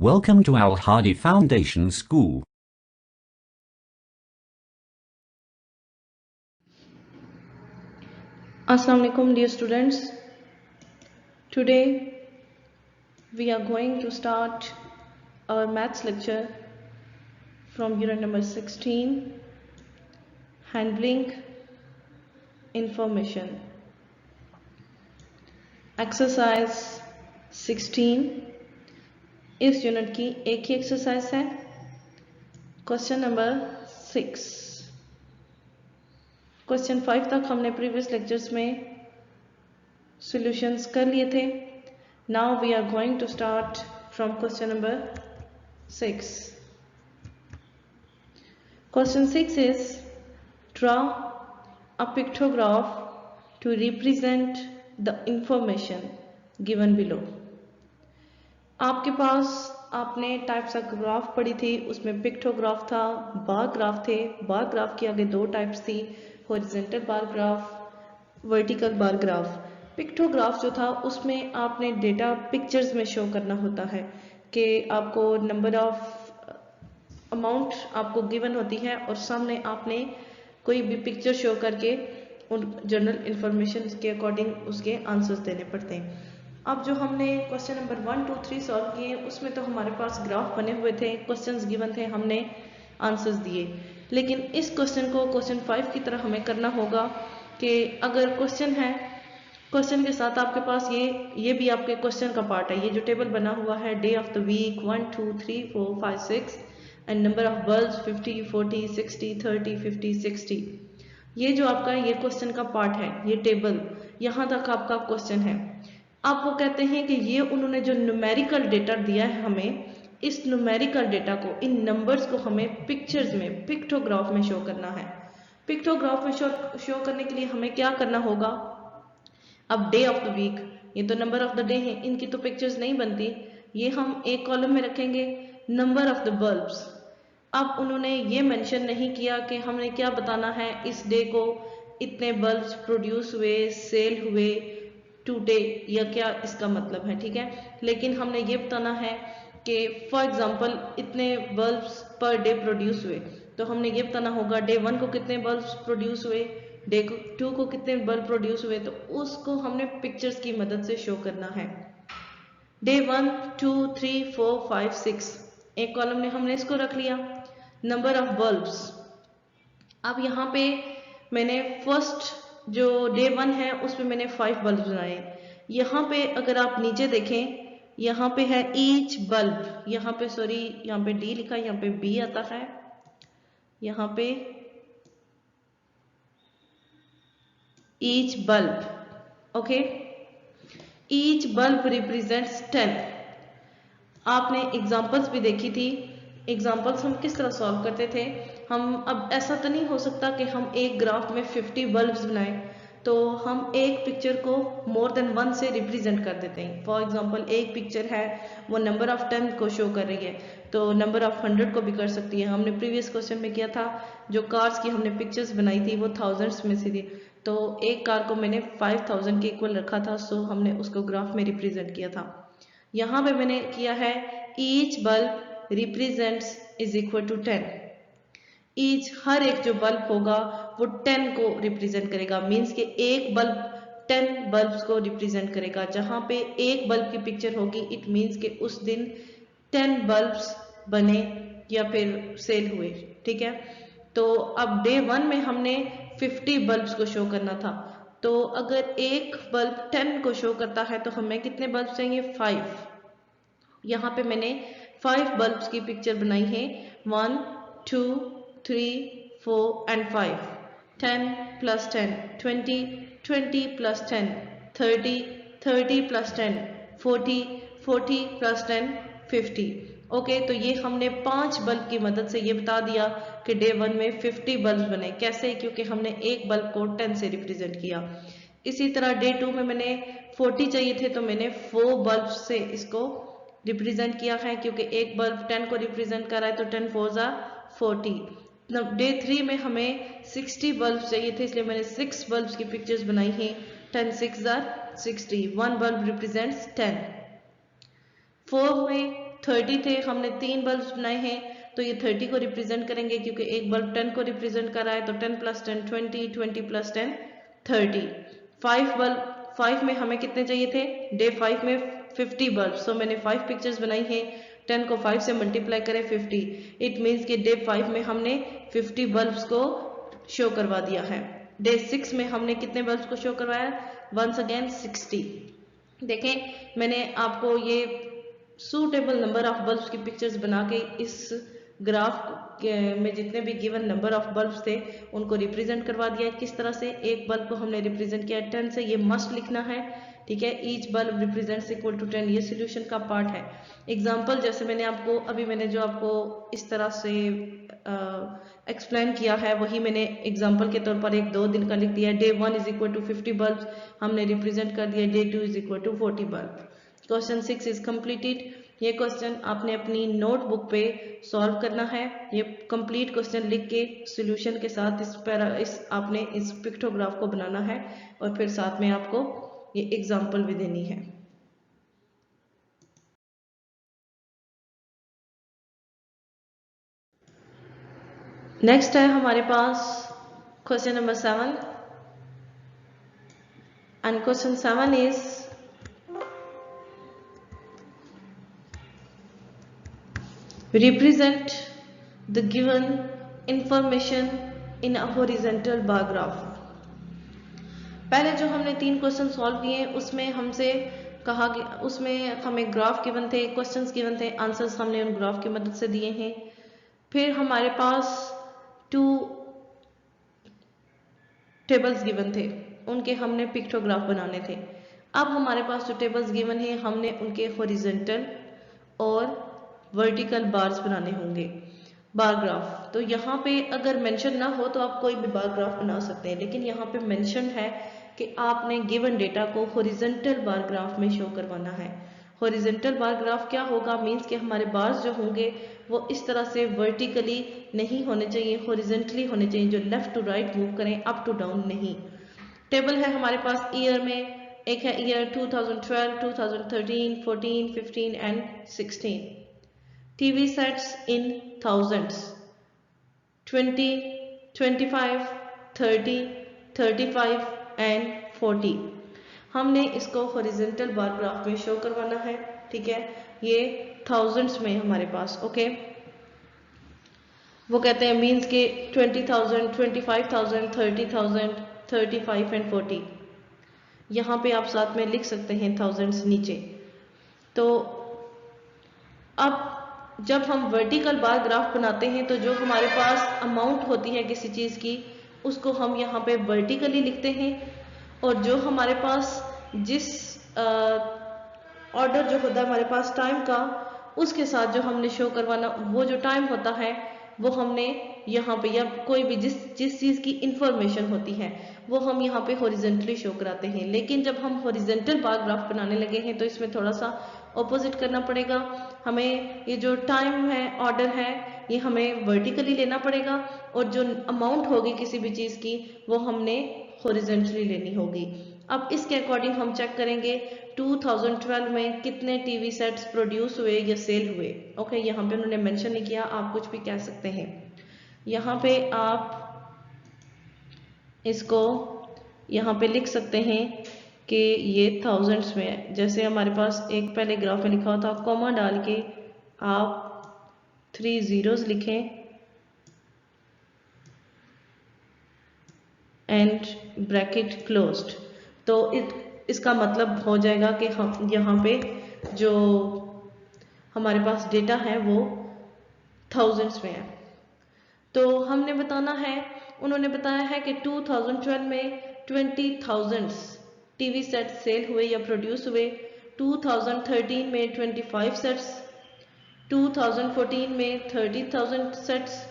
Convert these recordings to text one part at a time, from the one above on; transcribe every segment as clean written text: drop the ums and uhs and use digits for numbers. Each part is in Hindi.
Welcome to Al Hadi Foundation School. Assalamu alaikum dear students. Today we are going to start our maths lecture from unit number 16, handling information. Exercise 16 इस यूनिट की एक ही एक्सरसाइज है. Question number 6. क्वेश्चन 5 तक हमने प्रीवियस लेक्चर्स में सॉल्यूशंस कर लिए थे. Now we are going to start from question number 6. Question 6 is draw a pictograph to represent the information given below. आपके पास आपने टाइप्स ऑफ ग्राफ पढ़ी थी, उसमें पिक्टोग्राफ था, बार ग्राफ थे. बार ग्राफ की आगे दो टाइप्स थी, horizontal bar graph, vertical bar graph. Pictograph जो था उसमें आपने डेटा पिक्चर्स में शो करना होता है कि आपको नंबर ऑफ अमाउंट आपको गिवन होती है और सामने आपने कोई भी पिक्चर शो करके उन जनरल इंफॉर्मेशन के अकॉर्डिंग उसके आंसर्स देने पड़ते हैं. अब जो हमने क्वेश्चन नंबर 1, 2, 3 सॉल्व किए उसमें तो हमारे पास ग्राफ बने हुए थे, क्वेश्चंस गिवन थे, हमने आंसर्स दिए. लेकिन इस क्वेश्चन को क्वेश्चन 5 की तरह हमें करना होगा कि अगर क्वेश्चन है, क्वेश्चन के साथ आपके पास ये भी आपके क्वेश्चन का पार्ट है. ये जो टेबल बना हुआ है, day of the week 1, 2, 3, 4, 5, 6 and number of bulbs 50, 40, 60, 30, 50, 60. ये जो आपका ये क्वेश्चन का पार्ट है, ये टेबल, यहाँ तक आपका क्वेश्चन है. अब वो कहते हैं कि ये उन्होंने जो न्यूमेरिकल डेटा दिया है हमें, इस न्यूमेरिकल डेटा को, इन नंबर्स को हमें पिक्चर्स में, पिक्टोग्राफ में शो करना है. पिक्टोग्राफ में शो करने के लिए हमें क्या करना होगा. अब डे ऑफ द वीक, ये तो नंबर ऑफ द डे है, इनकी तो पिक्चर्स नहीं बनती. ये हम एक कॉलम में रखेंगे. नंबर ऑफ द बल्ब्स, अब उन्होंने ये मेंशन नहीं किया कि हमने क्या बताना है, इस डे को इतने बल्ब्स प्रोड्यूस हुए, सेल हुए टुडे, या क्या इसका मतलब है. ठीक है, लेकिन हमने ये बताना है कि फॉर एग्जांपल इतने बल्ब्स पर डे प्रोड्यूस हुए, तो हमने ये बताना होगा डे 1 को कितने बल्ब्स प्रोड्यूस हुए, डे 2 को कितने बल्ब प्रोड्यूस हुए, तो उसको हमने पिक्चर्स की मदद से शो करना है. डे 1, 2, 3, 4, 5, 6 एक कॉलम में हमने इसको रख लिया. नंबर ऑफ बल्ब्स, अब यहाँ पे मैंने फर्स्ट जो डे 1 है उसमें मैंने 5 बल्ब बनाए. यहाँ पे अगर आप नीचे देखें, यहाँ पे है ईच बल्ब, यहाँ पे सॉरी, यहाँ पे डी लिखा है, यहाँ पे बी आता है, यहाँ पे each bulb. Okay, each bulb represents 10. आपने एग्जांपल्स भी देखी थी. एग्जांपल्स हम किस तरह सॉल्व करते थे. हम अब ऐसा तो नहीं हो सकता कि हम एक ग्राफ में 50 बल्ब्स बनाएं, तो हम एक पिक्चर को मोर देन 1 से रिप्रेजेंट कर देते हैं. फॉर एग्जांपल एक पिक्चर है, वो नंबर ऑफ 10 को शो कर रही है, तो नंबर ऑफ 100 को भी कर सकती है. हमने प्रीवियस क्वेश्चन में किया था, जो कार्स की हमने पिक्चर्स बनाई थी वो थाउजेंड्स में से थी, तो एक कार को मैंने 5000 के इक्वल रखा था, सो हमने उसको ग्राफ में रिप्रेजेंट किया था. यहाँ पे मैंने किया है each bulb represents is equal to 10. Each, हर एक जो बल्ब होगा वो 10 को रिप्रेजेंट करेगा, मीन्स कि एक बल्ब 10 बल्ब्स को रिप्रेजेंट करेगा. जहाँ पे एक बल्ब की पिक्चर होगी, इट मीन्स कि उस दिन 10 बल्ब्स बने या फिर सेल हुए. ठीक है, तो अब डे 1 में हमने 50 बल्ब्स को शो करना था, तो अगर एक बल्ब 10 को शो करता है तो हमें कितने बल्ब चाहिए, 5. यहाँ पे मैंने 5 बल्ब्स की पिक्चर बनाई है. 1, 2, 3, 4 and 5. 10 plus 10 20, 20 plus 10 30, 30 plus 10 40, 40 plus 10 50. Okay, तो ये हमने 5 बल्ब की मदद से ये बता दिया कि डे 1 में 50 बल्ब बने. कैसे, क्योंकि हमने एक बल्ब को 10 से रिप्रेजेंट किया. इसी तरह डे 2 में मैंने 40 चाहिए थे, तो मैंने 4 बल्ब से इसको रिप्रेजेंट किया है, क्योंकि एक बल्ब 10 को रिप्रेजेंट कर रहा है, तो 10 4 ज़ा 40. डे 3 में हमें 60 बल्ब चाहिए थे, इसलिए मैंने 6 बल्ब की पिक्चर्स बनाई हैं. 10 6 ज़ा 60, 1 बल्ब रिप्रेजेंट्स 10. 4 में 30 थे, हमने 3 बल्ब बनाए हैं तो ये 30 को रिप्रेजेंट करेंगे क्योंकि एक बल्ब 10 को रिप्रेजेंट कर रहा है, तो 10 + 10 20, 20 + 10 30। 5 में हमें कितने चाहिए थे? डे 5 में 50 बल्ब, सो मैंने 5 पिक्चर्स बनाई हैं। 10 को 5 से मल्टीप्लाई करें 50, इट मीन्स कि डे 5 में हमने 50 बल्ब्स को शो करवा दिया है। डे 6 में हमने कितने बल्ब्स को शो करवाया? Once again 60। देखें मैंने आपको ये सूटेबल नंबर ऑफ बल्ब्स की पिक्चर्स बना के इस ग्राफ में जितने भी गिवन नंबर ऑफ बल्ब्स थे उनको रिप्रेजेंट करवा दिया। किस तरह से? एक बल्ब को हमने रिप्रेजेंट किया 10 से, ये मस्ट लिखना है, ठीक है। Each bulb represents equal to 10, ये सोल्यूशन का पार्ट है। एग्जाम्पल जैसे मैंने आपको अभी मैंने जो आपको इस तरह से एक्सप्लेन किया है वही मैंने एग्जाम्पल के तौर पर एक 2 दिन का लिख दिया। डे 1 = 50 बल्ब हमने रिप्रेजेंट कर दिया, day 2 = 40 bulb. Question 6 is completed. ये क्वेश्चन आपने अपनी नोटबुक पे सॉल्व करना है। ये कंप्लीट क्वेश्चन लिख के सॉल्यूशन के साथ आपने इस पिक्टोग्राफ को बनाना है और फिर साथ में आपको ये एग्जाम्पल भी देनी है। नेक्स्ट है हमारे पास question number 7 and question 7 is represent the given information in a horizontal bar graph। पहले जो हमने 3 क्वेश्चन सॉल्व किए उसमें हमसे कहा कि उसमें हमें ग्राफ गिवन थे, क्वेश्चंस गिवन थे, आंसर्स हमने उन ग्राफ की मदद से दिए हैं। फिर हमारे पास 2 टेबल्स गिवन थे, उनके हमने पिक्टोग्राफ बनाने थे। अब हमारे पास जो टेबल्स गिवन है हमने उनके हॉरिजॉन्टल और वर्टिकल बार्स बनाने होंगे, बार ग्राफ। तो यहाँ पे अगर मेंशन ना हो तो आप कोई भी बार ग्राफ बना सकते हैं, लेकिन यहाँ पे मेंशन है कि आपने गिवन डेटा को हॉरिजॉन्टल बार ग्राफ में शो करवाना है। हॉरिजॉन्टल बार ग्राफ क्या होगा? मींस कि हमारे बार्स जो होंगे वो इस तरह से वर्टिकली नहीं होने चाहिए, हॉरिजॉन्टली होने चाहिए, जो लेफ्ट टू राइट मूव करें, अप टू डाउन नहीं। टेबल है हमारे पास ईयर में, एक है year 2012, 2013, 14, 15 and 16। TV sets in thousands, 20, 25, 30, 35 and 40। हमने इसको हॉरिजॉन्टल बार ग्राफ में शो करवाना है, ठीक है। ये थाउजेंड्स में हमारे पास, ओके। वो कहते हैं मीन्स के 20,000, 25,000, 30,000, 35 एंड 40। यहाँ पे आप साथ में लिख सकते हैं थाउजेंड्स नीचे। तो अब जब हम वर्टिकल बार ग्राफ बनाते हैं तो जो हमारे पास अमाउंट होती है किसी चीज़ की उसको हम यहाँ पे वर्टिकली लिखते हैं, और जो हमारे पास जिस ऑर्डर जो होता है हमारे पास टाइम का, उसके साथ जो हमने शो करवाना वो जो टाइम होता है वो हमने यहाँ पे, या कोई भी जिस चीज़ की इंफॉर्मेशन होती है वो हम यहाँ पे हॉरिजॉन्टली शो कराते हैं। लेकिन जब हम हॉरिजॉन्टल बार ग्राफ बनाने लगे हैं तो इसमें थोड़ा सा ऑपोजिट करना पड़ेगा। हमें ये जो टाइम है, ऑर्डर है, ये हमें वर्टिकली लेना पड़ेगा, और जो अमाउंट होगी किसी भी चीज़ की वो हमने हॉरिजॉन्टली लेनी होगी। अब इसके अकॉर्डिंग हम चेक करेंगे 2012 में कितने टीवी सेट्स प्रोड्यूस हुए या सेल हुए। ओके, यहाँ पे उन्होंने मेंशन नहीं किया, आप कुछ भी कह सकते हैं। यहाँ पे आप इसको यहाँ पे लिख सकते हैं कि ये थाउजेंड्स में है। जैसे हमारे पास एक पहले ग्राफ में लिखा था, कॉमा डाल के आप 3 zeros लिखें एंड ब्रैकेट क्लोज्ड, तो इसका मतलब हो जाएगा कि हम यहाँ पे जो हमारे पास डेटा है वो थाउजेंड्स में है। तो हमने बताना है, उन्होंने बताया है कि 2012 में 20,000 टीवी सेट सेल हुए या प्रोड्यूस हुए, 2013 में 25 सेट्स, 2014 में 30,000 सेट्स,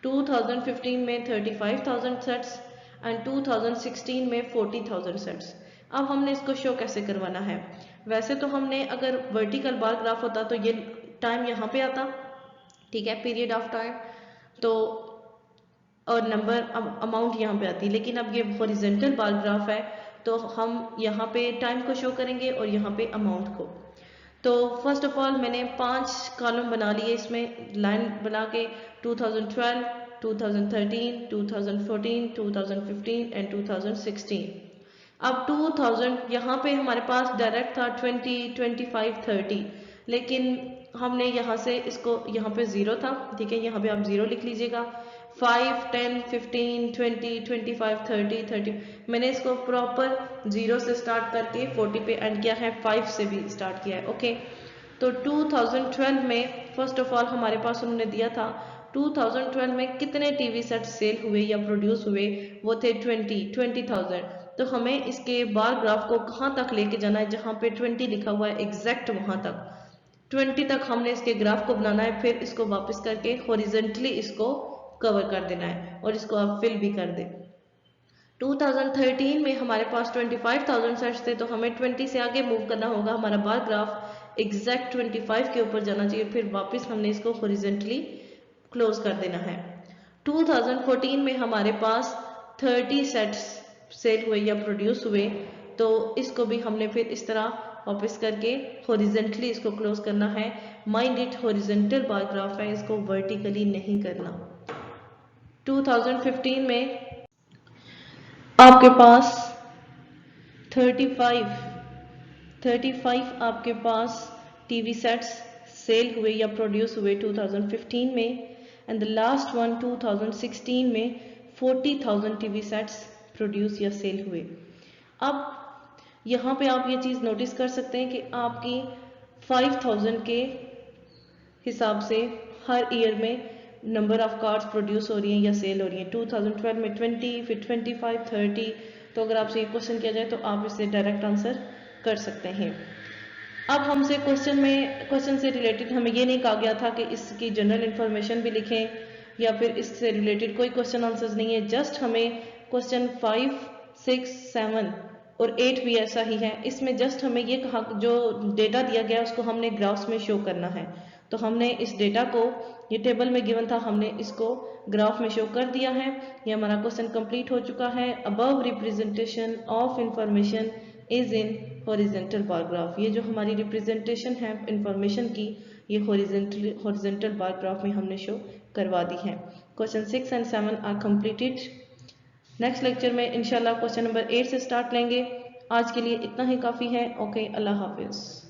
2015 में 35,000 सेट्स एंड 2016 में 40,000 सेट्स। अब हमने इसको शो कैसे करवाना है? वैसे तो हमने अगर वर्टिकल बार ग्राफ होता तो ये टाइम यहाँ पे आता, ठीक है, पीरियड ऑफ टाइम, तो और नंबर अमाउंट यहाँ पे आती। लेकिन अब ये हॉरिजॉन्टल बार ग्राफ है तो हम यहाँ पे टाइम को शो करेंगे और यहाँ पे अमाउंट को। तो फर्स्ट ऑफ ऑल मैंने 5 कॉलम बना लिए, इसमें लाइन बना के 2012, 2013, 2014, 2015 एंड 2016। अब 2000 यहाँ पे हमारे पास डायरेक्ट था 20, 25, 30, लेकिन हमने यहाँ से इसको, यहाँ पे 0 था, ठीक है, यहाँ पे आप 0 लिख लीजिएगा। 5, 10, 15, 20, 25, 30, 30, मैंने इसको प्रॉपर 0 से स्टार्ट करके 40 पे एंड किया है, 5 से भी स्टार्ट किया है। ओके, तो 2012 में फर्स्ट ऑफ ऑल हमारे पास उन्होंने दिया था 2012 में कितने टीवी सेट सेल हुए या प्रोड्यूस हुए, वो थे 20,000। तो हमें इसके बार ग्राफ को कहाँ तक लेके जाना है, जहाँ पे 20 लिखा हुआ है एग्जैक्ट वहां तक, 20 तक हमने इसके ग्राफ को बनाना है, फिर इसको वापस करके हॉरिजेंटली इसको कवर कर देना है और इसको आप फिल भी कर दें। 2013 में हमारे पास 25,000 सेट्स थे, तो हमें 20 से आगे मूव करना होगा, हमारा बार ग्राफ एग्जैक्ट 25 के ऊपर जाना चाहिए, फिर वापस हमने इसको हॉरिजेंटली क्लोज कर देना है। 2014 में हमारे पास 30 सेट्स सेल हुए या प्रोड्यूस हुए, तो इसको भी हमने फिर इस तरह वापस करके हॉरिजेंटली इसको क्लोज करना है। Mind it, horizontal bar graph है, इसको वर्टिकली नहीं करना। 2015 में आपके पास 35 आपके पास टीवी सेट्स सेल हुए या प्रोड्यूस हुए 2015 में, एंड द लास्ट वन 2016 में 40,000 टीवी सेट्स प्रोड्यूस या सेल हुए। अब यहाँ पे आप ये चीज़ नोटिस कर सकते हैं कि आपकी 5,000 के हिसाब से हर ईयर में नंबर ऑफ कार्ड्स प्रोड्यूस हो रही हैं या सेल हो रही हैं। 2012 में 20, फिर 25, 30। तो अगर आपसे ये क्वेश्चन किया जाए तो आप इससे डायरेक्ट आंसर कर सकते हैं। अब हमसे क्वेश्चन से रिलेटेड हमें ये नहीं कहा गया था कि इसकी जनरल इन्फॉर्मेशन भी लिखें या फिर इससे रिलेटेड कोई क्वेश्चन आंसर्स नहीं है, जस्ट हमें क्वेश्चन 5, 6, 7 और 8 भी ऐसा ही है। इसमें जस्ट हमें ये कहा, जो डेटा दिया गया उसको हमने ग्राफ्स में शो करना है, तो हमने इस डेटा को, ये टेबल में गिवन था, हमने इसको ग्राफ में शो कर दिया है। ये हमारा क्वेश्चन कंप्लीट हो चुका है। Above representation of information is in horizontal bar graph. ये जो हमारी रिप्रेजेंटेशन है इंफॉर्मेशन की, ये हॉरिजेंटल बार ग्राफ में हमने शो करवा दी है। Question 6 and 7 are completed. Next lecture में इंशाल्लाह क्वेश्चन नंबर 8 से स्टार्ट लेंगे। आज के लिए इतना ही काफ़ी है। ओके, अल्लाह हाफिज़।